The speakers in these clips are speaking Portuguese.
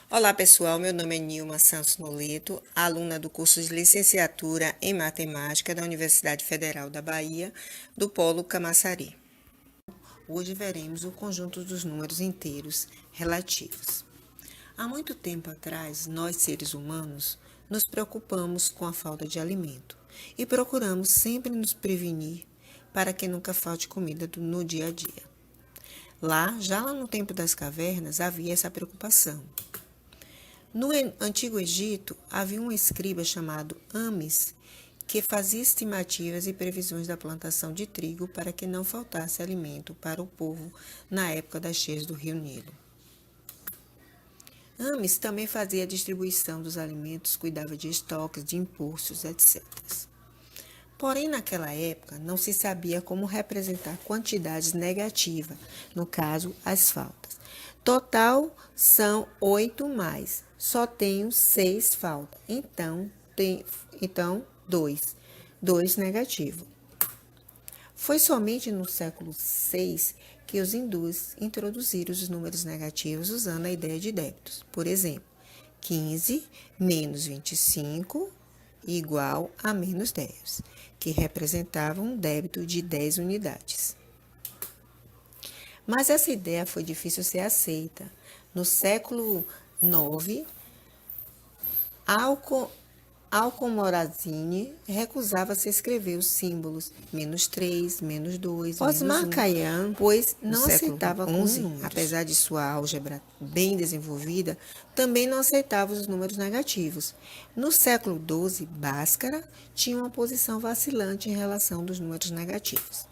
Olá pessoal, meu nome é Nilma Santos Noleto, aluna do curso de Licenciatura em Matemática da Universidade Federal da Bahia, do Polo Camaçari. Hoje veremos o conjunto dos números inteiros relativos. Há muito tempo atrás, nós seres humanos nos preocupamos com a falta de alimento e procuramos sempre nos prevenir para que nunca falte comida no dia a dia. Já lá no tempo das cavernas, havia essa preocupação. No Antigo Egito, havia um escriba chamado Ames, que fazia estimativas e previsões da plantação de trigo para que não faltasse alimento para o povo na época das cheias do rio Nilo. Ames também fazia a distribuição dos alimentos, cuidava de estoques, de impostos, etc. Porém, naquela época, não se sabia como representar quantidades negativas, no caso, as faltas. Total são 8 mais, só tenho 6 faltas, então 2. 2 negativo. Foi somente no século VI que os hindus introduziram os números negativos usando a ideia de débitos. Por exemplo, 15 menos 25 igual a menos 10, que representava um débito de 10 unidades. Mas essa ideia foi difícil ser aceita. No século IX, Alcomorazine recusava-se a escrever os símbolos -3, -2, Osmar Khayyam, pois não aceitava com números. Apesar de sua álgebra bem desenvolvida, também não aceitava os números negativos. No século XII, Bhaskara tinha uma posição vacilante em relação dos números negativos.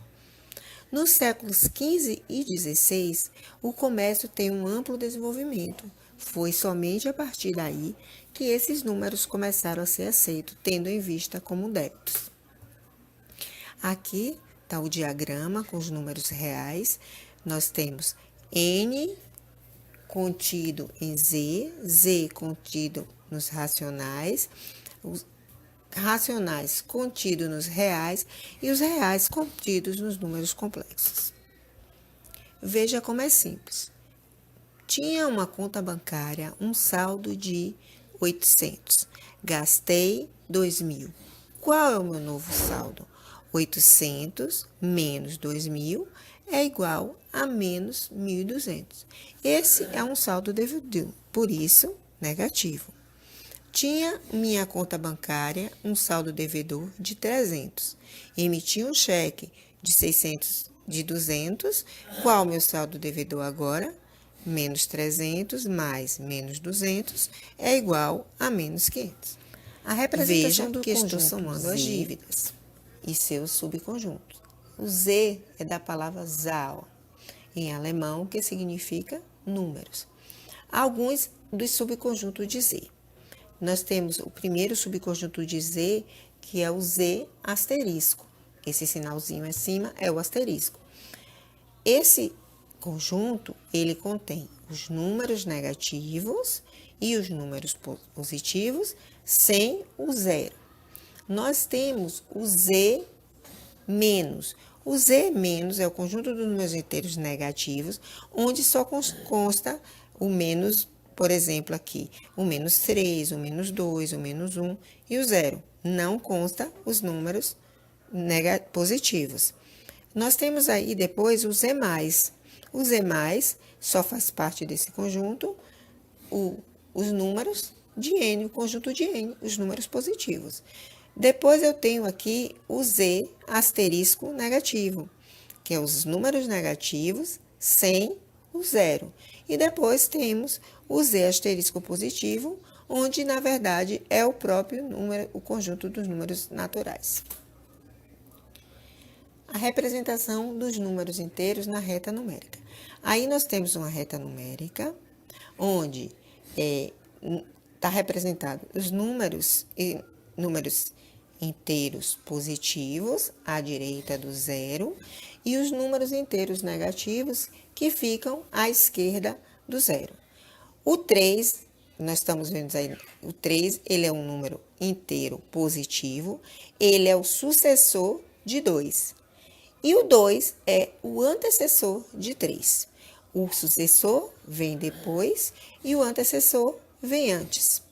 Nos séculos XV e XVI, o comércio tem um amplo desenvolvimento. Foi somente a partir daí que esses números começaram a ser aceitos, tendo em vista como débitos. Aqui está o diagrama com os números reais. Nós temos N contido em Z, Z contido nos racionais, os racionais contidos nos reais e os reais contidos nos números complexos. Veja como é simples. Tinha uma conta bancária, um saldo de 800. Gastei 2.000. Qual é o meu novo saldo? 800 menos 2.000 é igual a menos 1.200. Esse é um saldo devido, por isso, negativo. Tinha minha conta bancária um saldo devedor de 300. Emiti um cheque de 200. Qual o meu saldo devedor agora? Menos 300 mais menos 200 é igual a menos 500. A representação do conjunto estou somando as dívidas e seus subconjuntos. O Z é da palavra Zahl, em alemão, que significa números. Alguns dos subconjuntos de Z. Nós temos o primeiro subconjunto de Z, que é o Z asterisco. Esse sinalzinho acima é o asterisco. Esse conjunto, ele contém os números negativos e os números positivos sem o zero. Nós temos o Z menos. O Z menos é o conjunto dos números inteiros negativos, onde só consta o menos, por exemplo, aqui, o -3, o -2, o -1 e o zero. Não consta os números positivos. Nós temos aí depois o Z+. O Z+, só faz parte desse conjunto os números de N, o conjunto de N, os números positivos. Depois eu tenho aqui o Z asterisco negativo, que é os números negativos sem o zero. E depois temos o Z asterisco positivo, onde na verdade é o próprio número, o conjunto dos números naturais. A representação dos números inteiros na reta numérica. Aí nós temos uma reta numérica, onde está representado os números inteiros positivos, à direita do zero, e os números inteiros negativos, que ficam à esquerda do zero. O 3, nós estamos vendo aí, o 3, ele é um número inteiro positivo, ele é o sucessor de 2. E o 2 é o antecessor de 3. O sucessor vem depois e o antecessor vem antes.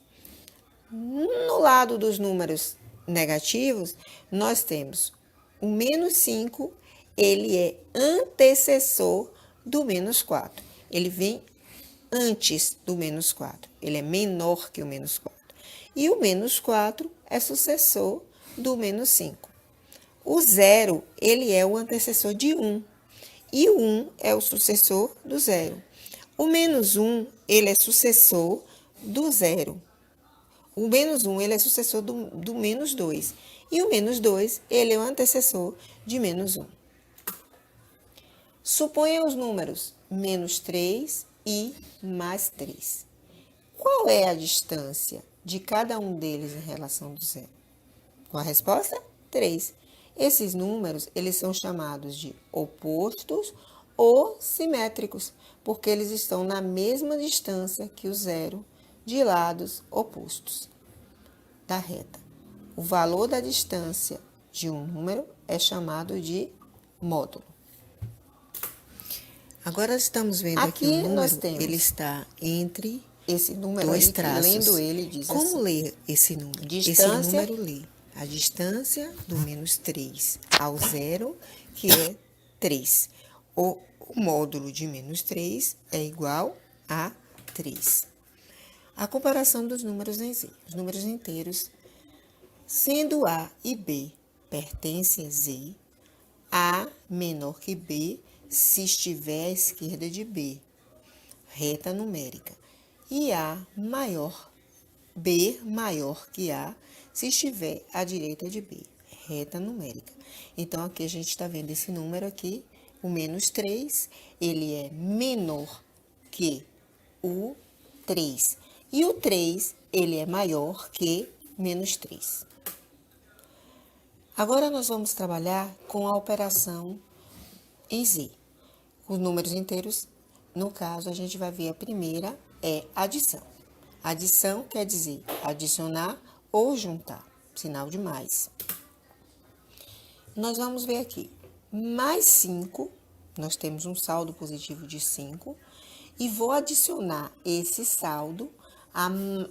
No lado dos números negativos, nós temos o menos 5, ele é antecessor do menos 4. Ele vem antes do menos 4. Ele é menor que o menos 4. E o menos 4 é sucessor do menos 5. O 0, ele é o antecessor de 1. E o 1 é o sucessor do 0. O menos 1, ele é sucessor do 0. O menos 1, ele é sucessor do menos 2. E o menos 2, ele é o antecessor de menos 1. Suponha os números menos 3 e mais 3. Qual é a distância de cada um deles em relação do zero? Qual a resposta? 3. Esses números, eles são chamados de opostos ou simétricos, porque eles estão na mesma distância que o zero de lados opostos da reta. O valor da distância de um número é chamado de módulo. Agora estamos vendo aqui o número, ele está entre esse número dois aí, traços. lendo ele, diz Como assim. ler esse número? Distância. Esse número lê a distância do menos 3 ao zero, que é 3. O módulo de menos 3 é igual a 3. A comparação dos números em Z. Os números inteiros, sendo A e B pertencem a Z, A menor que B se estiver à esquerda de B, reta numérica, e B maior que A se estiver à direita de B, reta numérica. Então, aqui a gente está vendo esse número aqui, o menos 3, ele é menor que o 3. E o 3, ele é maior que menos 3. Agora, nós vamos trabalhar com a operação em Z. Os números inteiros, no caso, a gente vai ver a primeira é adição. Adição quer dizer adicionar ou juntar, sinal de mais. Nós vamos ver aqui, mais 5, nós temos um saldo positivo de 5, e vou adicionar esse saldo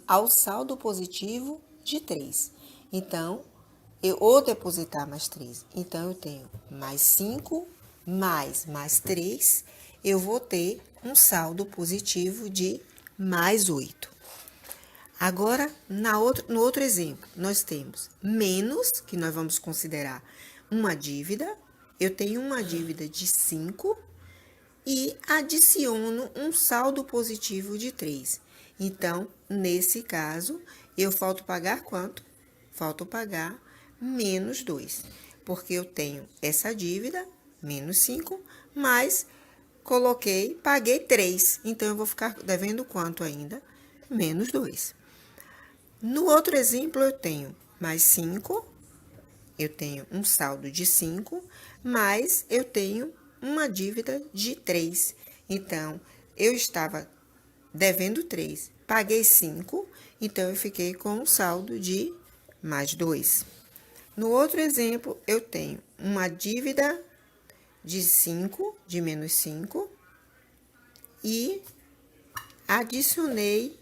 ao saldo positivo de 3. Então, ou depositar mais 3. Então, eu tenho mais 5 mais 3, eu vou ter um saldo positivo de mais 8. Agora, no outro exemplo, nós temos menos, que nós vamos considerar uma dívida. Eu tenho uma dívida de 5 e adiciono um saldo positivo de 3. Então, nesse caso, eu falto pagar quanto? Falto pagar menos 2, porque eu tenho essa dívida, menos 5, mas paguei 3. Então, eu vou ficar devendo quanto ainda? Menos 2. No outro exemplo, eu tenho mais 5, eu tenho um saldo de 5, mas eu tenho uma dívida de 3. Então, eu estava devendo 3, paguei 5, então eu fiquei com um saldo de mais 2. No outro exemplo, eu tenho uma dívida de 5, de menos 5, e adicionei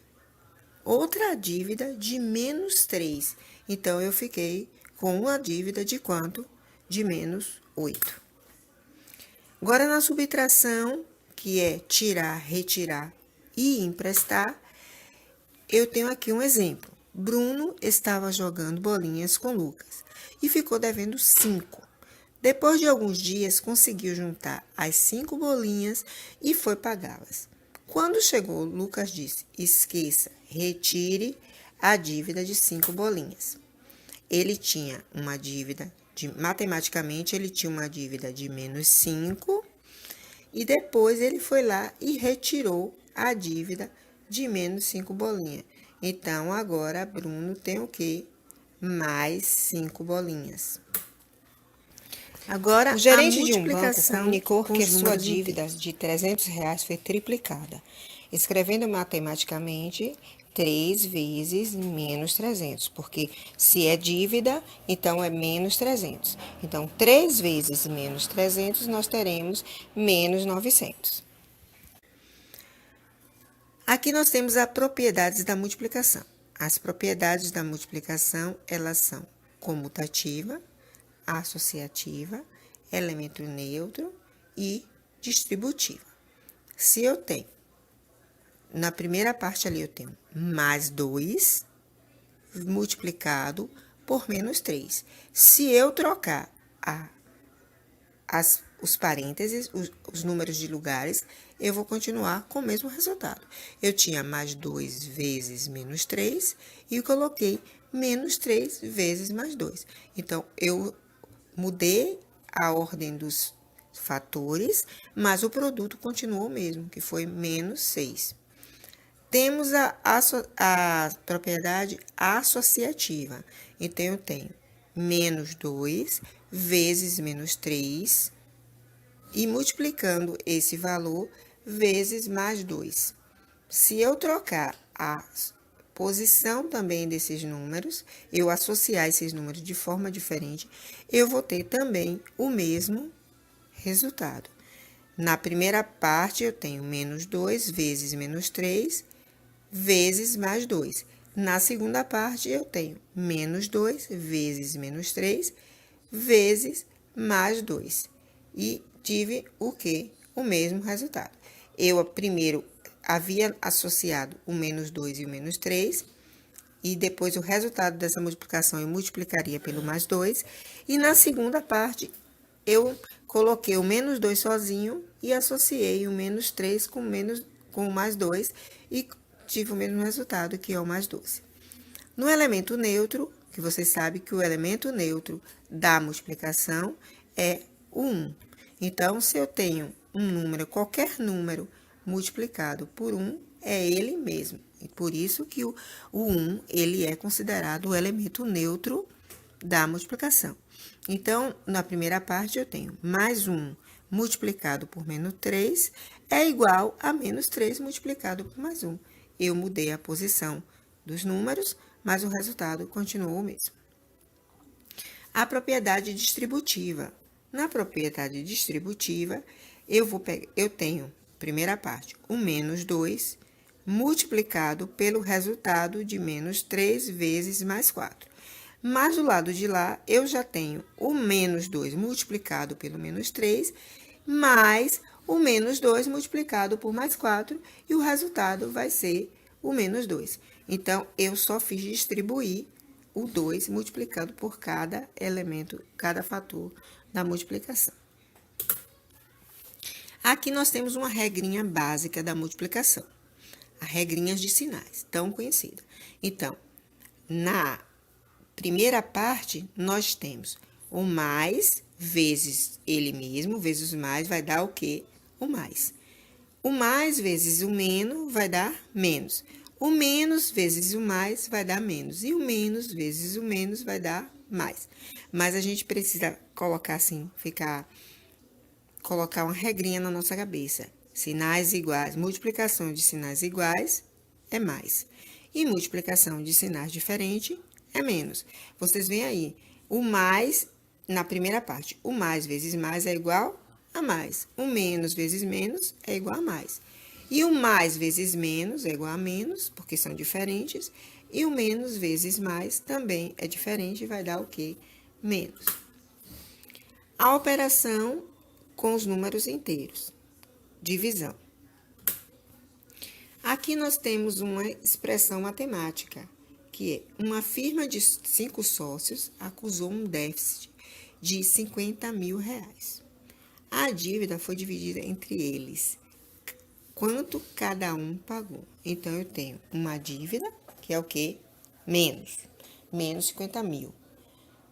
outra dívida de menos 3. Então, eu fiquei com uma dívida de quanto? De menos 8. Agora, na subtração, que é tirar, retirar e emprestar, eu tenho aqui um exemplo. Bruno estava jogando bolinhas com Lucas e ficou devendo 5. Depois de alguns dias, conseguiu juntar as 5 bolinhas e foi pagá-las. Quando chegou, Lucas disse: esqueça, retire a dívida de 5 bolinhas. Ele tinha uma dívida, matematicamente, ele tinha uma dívida de menos 5, e depois ele foi lá e retirou a dívida de menos 5 bolinhas. Então, agora, Bruno tem o quê? Mais 5 bolinhas. Agora, O gerente a de um banco multiplicação comunicou com que os sua números dívida inteiros. de R$ 300 foi triplicada. Escrevendo matematicamente, 3 vezes menos 300, porque se é dívida, então é menos 300. Então, 3 vezes menos 300, nós teremos menos 900. Aqui nós temos as propriedades da multiplicação. As propriedades da multiplicação, elas são comutativa, associativa, elemento neutro e distributiva. Se eu tenho, na primeira parte ali eu tenho mais 2 multiplicado por menos 3. Se eu trocar os parênteses, os números de lugares, eu vou continuar com o mesmo resultado. Eu tinha mais 2 vezes menos 3 e eu coloquei menos 3 vezes mais 2. Então, eu mudei a ordem dos fatores, mas o produto continuou o mesmo, que foi menos 6. Temos a propriedade associativa. Então, eu tenho menos 2 vezes menos 3 e multiplicando esse valor vezes mais 2. Se eu trocar a posição também desses números, eu associar esses números de forma diferente, eu vou ter também o mesmo resultado. Na primeira parte, eu tenho menos 2 vezes menos 3 vezes mais 2. Na segunda parte, eu tenho menos 2 vezes menos 3 vezes mais 2. E tive o quê? O mesmo resultado. Eu primeiro havia associado o menos 2 e o menos 3, e depois o resultado dessa multiplicação eu multiplicaria pelo mais 2, e na segunda parte eu coloquei o menos 2 sozinho e associei o menos 3 com o mais 2 e tive o mesmo resultado, que é o mais 12. No elemento neutro, que você sabe que o elemento neutro da multiplicação é o 1. Então, se eu tenho um número, qualquer número multiplicado por 1, é ele mesmo. E por isso que o 1, ele é considerado o elemento neutro da multiplicação. Então, na primeira parte, eu tenho mais 1 multiplicado por menos 3 é igual a menos 3 multiplicado por mais 1. Eu mudei a posição dos números, mas o resultado continuou o mesmo. A propriedade distributiva. Na propriedade distributiva, eu tenho, primeira parte, o menos 2 multiplicado pelo resultado de menos 3 vezes mais 4. Mas do lado de lá, eu já tenho o menos 2 multiplicado pelo menos 3, mais o menos 2 multiplicado por mais 4, e o resultado vai ser o menos 2. Então, eu só fiz distribuir o 2 multiplicado por cada elemento, cada fator da multiplicação. Aqui nós temos uma regrinha básica da multiplicação. A regrinhas de sinais, tão conhecida. Então, na primeira parte, nós temos o mais vezes ele mesmo, vezes o mais, vai dar o quê? O mais. O mais vezes o menos vai dar menos. O menos vezes o mais vai dar menos. E o menos vezes o menos vai dar mais. Mas a gente precisa colocar assim, colocar uma regrinha na nossa cabeça. Sinais iguais, multiplicação de sinais iguais é mais. E multiplicação de sinais diferentes é menos. Vocês veem aí, o mais, na primeira parte, o mais vezes mais é igual a mais. O menos vezes menos é igual a mais. E o mais vezes menos é igual a menos, porque são diferentes. E o menos vezes mais também é diferente e vai dar o quê? Menos. A operação com os números inteiros. Divisão. Aqui nós temos uma expressão matemática, que é uma firma de 5 sócios acusou um déficit de 50 mil reais. A dívida foi dividida entre eles. Quanto cada um pagou? Então, eu tenho uma dívida, que é o quê? Menos 50 mil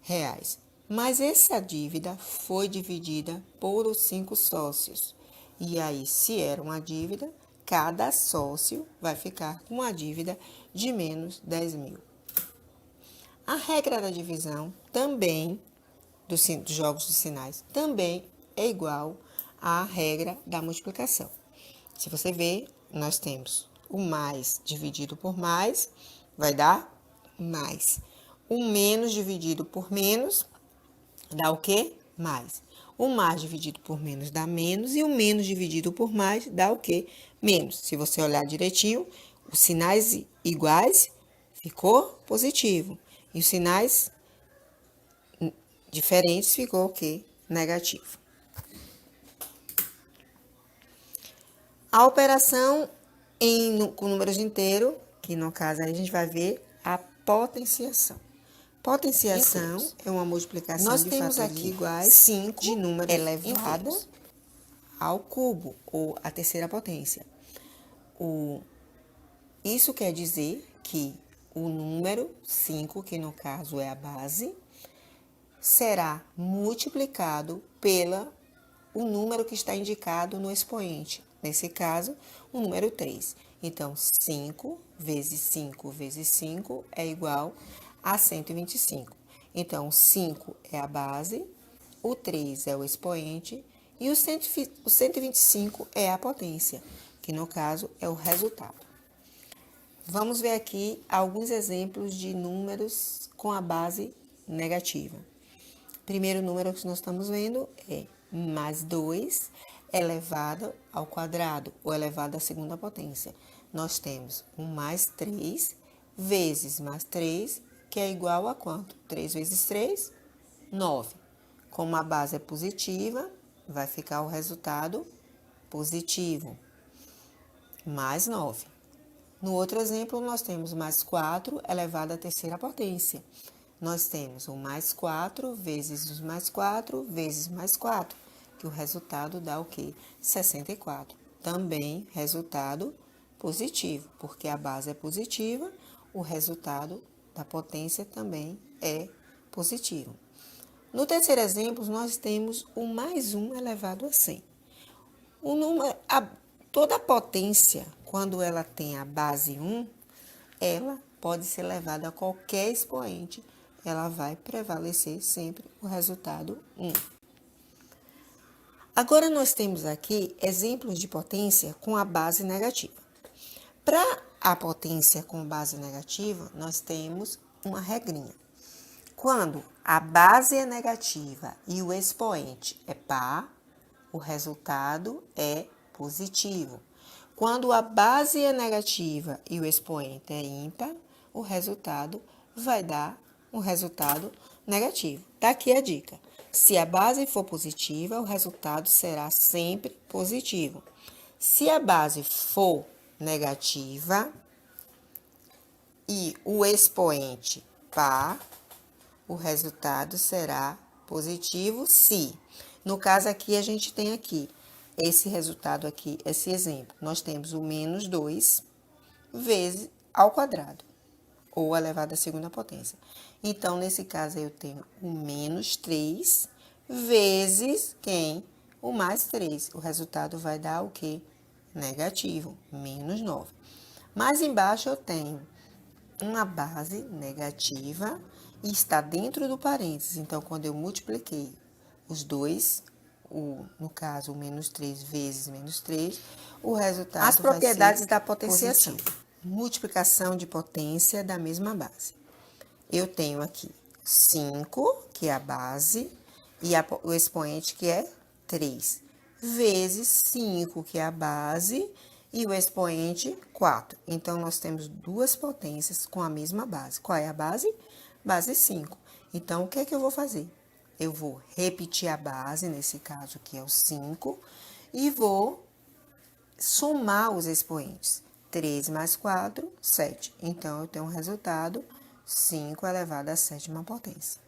reais. Mas essa dívida foi dividida por os 5 sócios. E aí, se era uma dívida, cada sócio vai ficar com uma dívida de menos 10 mil. A regra da divisão também, dos jogos de sinais, também é igual à regra da multiplicação. Se você ver, nós temos o mais dividido por mais, vai dar mais. O menos dividido por menos, dá o quê? Mais. O mais dividido por menos dá menos, e o menos dividido por mais dá o quê? Menos. Se você olhar direitinho, os sinais iguais ficou positivo. E os sinais diferentes ficou o quê? Negativo. A operação com números inteiros, que no caso aí a gente vai ver a potenciação. Potenciação é uma multiplicação de fatores iguais 5 de números elevado ao cubo, ou a terceira potência. Isso quer dizer que o número 5, que no caso é a base, será multiplicado pelo número que está indicado no expoente. Nesse caso, o número 3. Então, 5 vezes 5 vezes 5 é igual a 125. Então, o 5 é a base, o 3 é o expoente e o 125 é a potência, que no caso é o resultado. Vamos ver aqui alguns exemplos de números com a base negativa. Primeiro número que nós estamos vendo é mais 2 elevado ao quadrado, ou elevado à segunda potência. Nós temos um mais 3 vezes mais 3, que é igual a quanto? 3 vezes 3, 9. Como a base é positiva, vai ficar o resultado positivo, mais 9. No outro exemplo, nós temos mais 4 elevado à terceira potência. Nós temos o mais 4 vezes os mais 4 vezes mais 4, que o resultado dá o quê? 64. Também resultado positivo, porque a base é positiva, o resultado da potência também é positivo. No terceiro exemplo, nós temos o mais 1 elevado a 100. Toda a potência, quando ela tem a base 1, ela pode ser levada a qualquer expoente, ela vai prevalecer sempre o resultado 1. Agora, nós temos aqui exemplos de potência com a base negativa. Para a potência com base negativa, nós temos uma regrinha. Quando a base é negativa e o expoente é par, o resultado é positivo. Quando a base é negativa e o expoente é ímpar, o resultado vai dar um resultado negativo. Tá aqui a dica. Se a base for positiva, o resultado será sempre positivo. Se a base for negativa e o expoente par, o resultado será positivo se. No caso aqui, a gente tem aqui esse resultado aqui, esse exemplo. Nós temos o menos 2 vezes ao quadrado, ou elevado à segunda potência. Então, nesse caso, eu tenho o menos 3 vezes quem? O mais 3. O resultado vai dar o quê? Negativo, menos 9. Mais embaixo, eu tenho uma base negativa e está dentro do parênteses. Então, quando eu multipliquei os dois, no caso, o menos 3 vezes menos 3, o resultado vai ser positivo. As propriedades da potenciação. Multiplicação de potência da mesma base. Eu tenho aqui 5, que é a base, e o expoente, que é 3, vezes 5, que é a base, e o expoente, 4. Então, nós temos duas potências com a mesma base. Qual é a base? Base 5. Então, o que é que eu vou fazer? Eu vou repetir a base, nesse caso que é o 5, e vou somar os expoentes. 3 mais 4, 7. Então, eu tenho um resultado 5 elevado à sétima potência.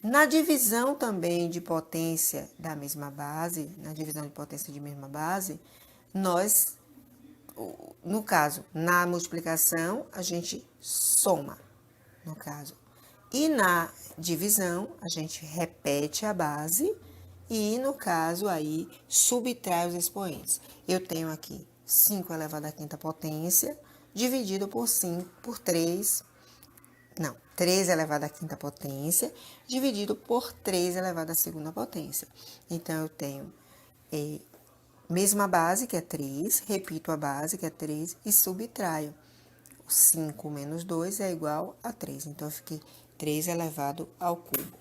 Na divisão também de potência da mesma base, na divisão de potência de mesma base, nós, no caso, na multiplicação, a gente soma, no caso. E na divisão, a gente repete a base e, no caso, aí, subtrai os expoentes. Eu tenho aqui 5 elevado à quinta potência, dividido por 3 elevado à quinta potência, dividido por 3 elevado à segunda potência. Então, eu tenho mesma base, que é 3, repito a base, que é 3, e subtraio. 5 menos 2 é igual a 3. Então, eu fiquei 3 elevado ao cubo.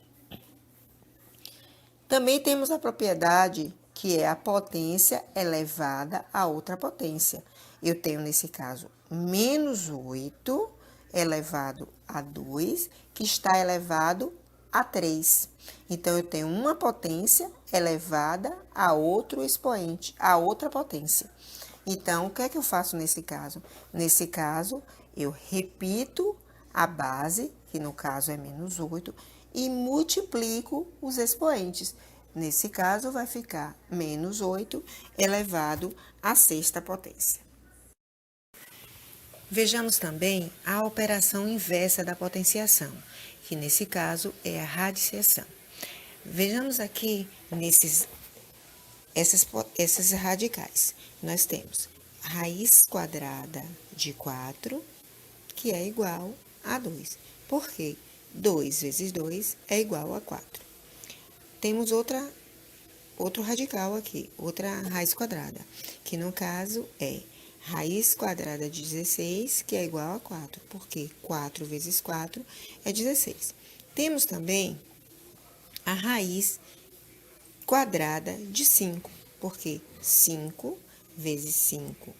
Também temos a propriedade que é a potência elevada a outra potência. Eu tenho, nesse caso, menos 8 elevado a 2, que está elevado a 3. Então, eu tenho uma potência elevada a outro expoente, a outra potência. Então, o que é que eu faço nesse caso? Nesse caso, eu repito a base, que no caso é menos 8, e multiplico os expoentes. Nesse caso, vai ficar menos 8 elevado à sexta potência. Vejamos também a operação inversa da potenciação, que nesse caso é a radiciação. Vejamos aqui essas radicais. Nós temos raiz quadrada de 4, que é igual a 2. Por quê? 2 vezes 2 é igual a 4. Temos outro radical aqui, outra raiz quadrada, que no caso é raiz quadrada de 16, que é igual a 4, porque 4 vezes 4 é 16. Temos também a raiz quadrada de 5, porque 5 vezes 5,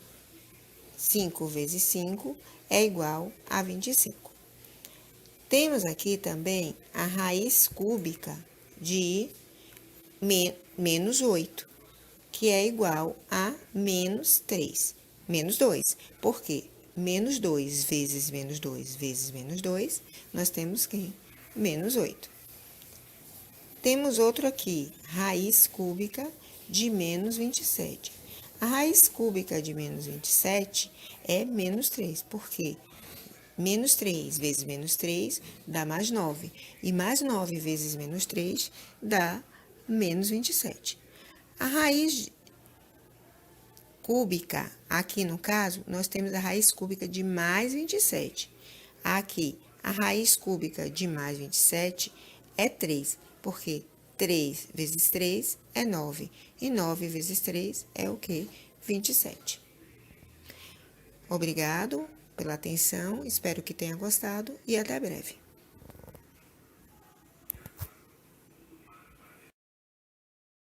5 vezes 5 é igual a 25. Temos aqui também a raiz cúbica de menos 8, que é igual a menos 3. Menos 2, porque menos 2 vezes menos 2 vezes menos 2, nós temos que menos 8. Temos outro aqui, raiz cúbica de menos 27. A raiz cúbica de menos 27 é menos 3, porque menos 3 vezes menos 3 dá mais 9. E mais 9 vezes menos 3 dá menos 27. A raiz cúbica, aqui no caso, nós temos a raiz cúbica de mais 27. Aqui, a raiz cúbica de mais 27 é 3, porque 3 vezes 3 é 9. E 9 vezes 3 é o quê? 27. Obrigado pela atenção, espero que tenha gostado e até breve.